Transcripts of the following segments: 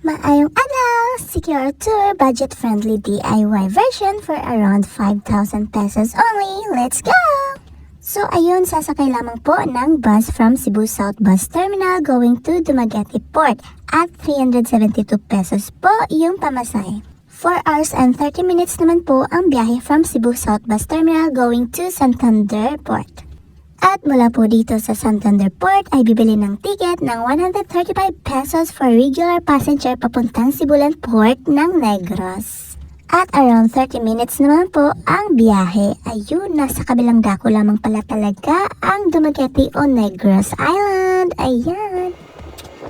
Maayong araw! Secure Tour budget-friendly DIY version for around 5,000 pesos only. Let's go! So ayun, sasakay lamang po ng bus from Cebu South Bus Terminal going to Dumaguete Port at 372 pesos po yung pamasahe. 4 hours and 30 minutes naman po ang biyahe from Cebu South Bus Terminal going to Santander Port. At mula po dito sa Santander Port ay bibili ng ticket ng 135 pesos for regular passenger papuntang Sibulan Port ng Negros. At around 30 minutes naman po ang biyahe. Ayun, nasa kabilang dako lamang pala talaga ang Dumaguete o Negros Island. Ayan.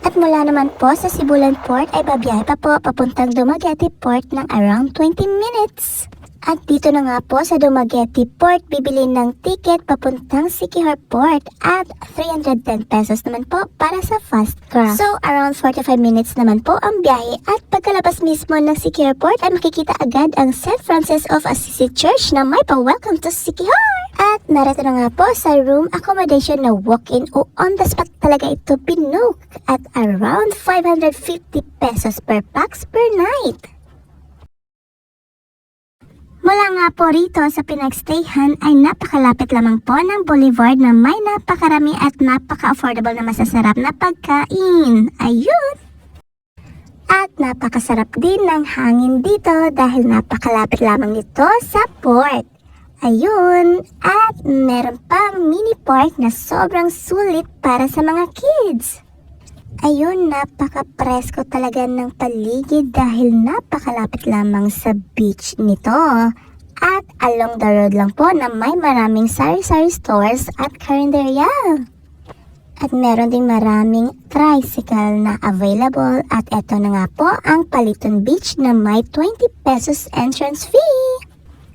At mula naman po sa Sibulan Port ay babiyahe pa po papuntang Dumaguete Port ng around 20 minutes. At dito na nga po sa Dumaguete Port, bibili ng ticket papuntang Siquijor Port at 310 pesos naman po para sa fast cross. So, around 45 minutes naman po ang biyahe at pagkalabas mismo ng Siquijor Port ay makikita agad ang St. Francis of Assisi Church na may pa-welcome to Siquijor. At narito na nga po sa room accommodation na walk-in o on the spot talaga ito binook at around 550 pesos per pax per night. Mula nga po rito sa pinagstayhan ay napakalapit lamang po ng Boulevard na may napakarami at napaka-affordable na masasarap na pagkain. Ayun! At napakasarap din ng hangin dito dahil napakalapit lamang nito sa port. Ayun! At meron pang mini park na sobrang sulit para sa mga kids. Ayun, napaka-presko talaga ng paligid dahil napakalapit lamang sa beach nito. At along the road lang po na may maraming sari-sari stores at carinderia. At meron ding maraming tricycle na available at eto na nga po ang Paliton Beach na may 20 pesos entrance fee.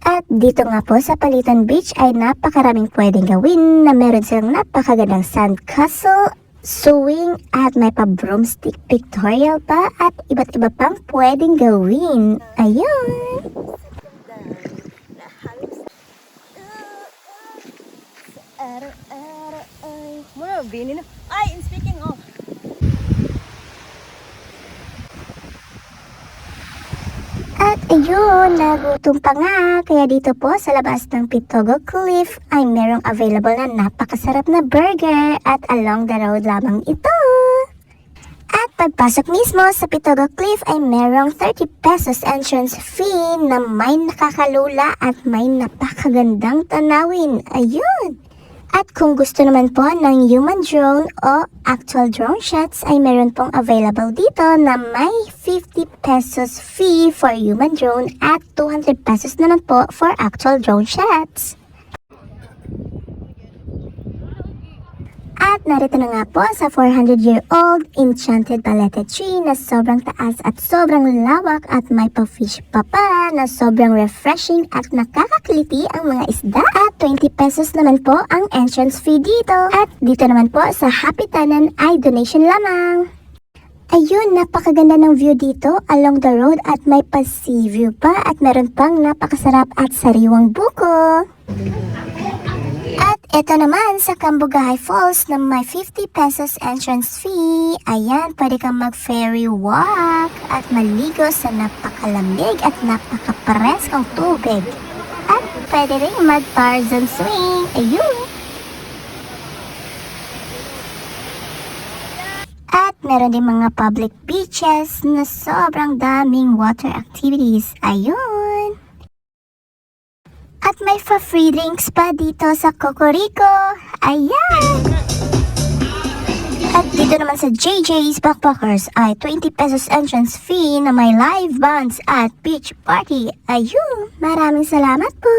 At dito nga po sa Paliton Beach ay napakaraming pwedeng gawin na meron silang napakagandang sand castle, swing at may pa broomstick pictorial pa at iba't iba pang pwedeng gawin. Ayun! Ay, speaking of At ayun, nagutom pa nga. Kaya dito po sa labas ng Pitogo Cliff ay merong available na napakasarap na burger at along the road lamang ito. At pagpasok mismo sa Pitogo Cliff ay merong 30 pesos entrance fee na may nakakalula at may napakagandang tanawin. Ayun! At kung gusto naman po ng human drone o actual drone shots ay meron pong available dito na may 50 pesos fee for human drone at 200 pesos naman po for actual drone shots. At narito na nga po sa 400-year-old Enchanted Balete Tree na sobrang taas at sobrang lawak at may pa-fish pa na sobrang refreshing at nakakakiliti ang mga isda. At 20 pesos naman po ang entrance fee dito. At dito naman po sa Happy Tanan ay donation lamang. Ayun, napakaganda ng view dito along the road at may pa-sea view pa at meron pang napakasarap at sariwang buko. At ito naman sa Cambugahay Falls na may 50 pesos entrance fee. Ayan, pwede kang mag-ferry walk at maligo sa napakalamig at napakapreskong tubig. At pwede rin mag-Tarzan swing. Ayun! At meron din mga public beaches na sobrang daming water activities. Ayun! At may free drinks pa dito sa Cocorico. Ayan! At dito naman sa JJ's Backpackers ay 20 pesos entrance fee na may live bands at beach party. Ayun! Maraming salamat po!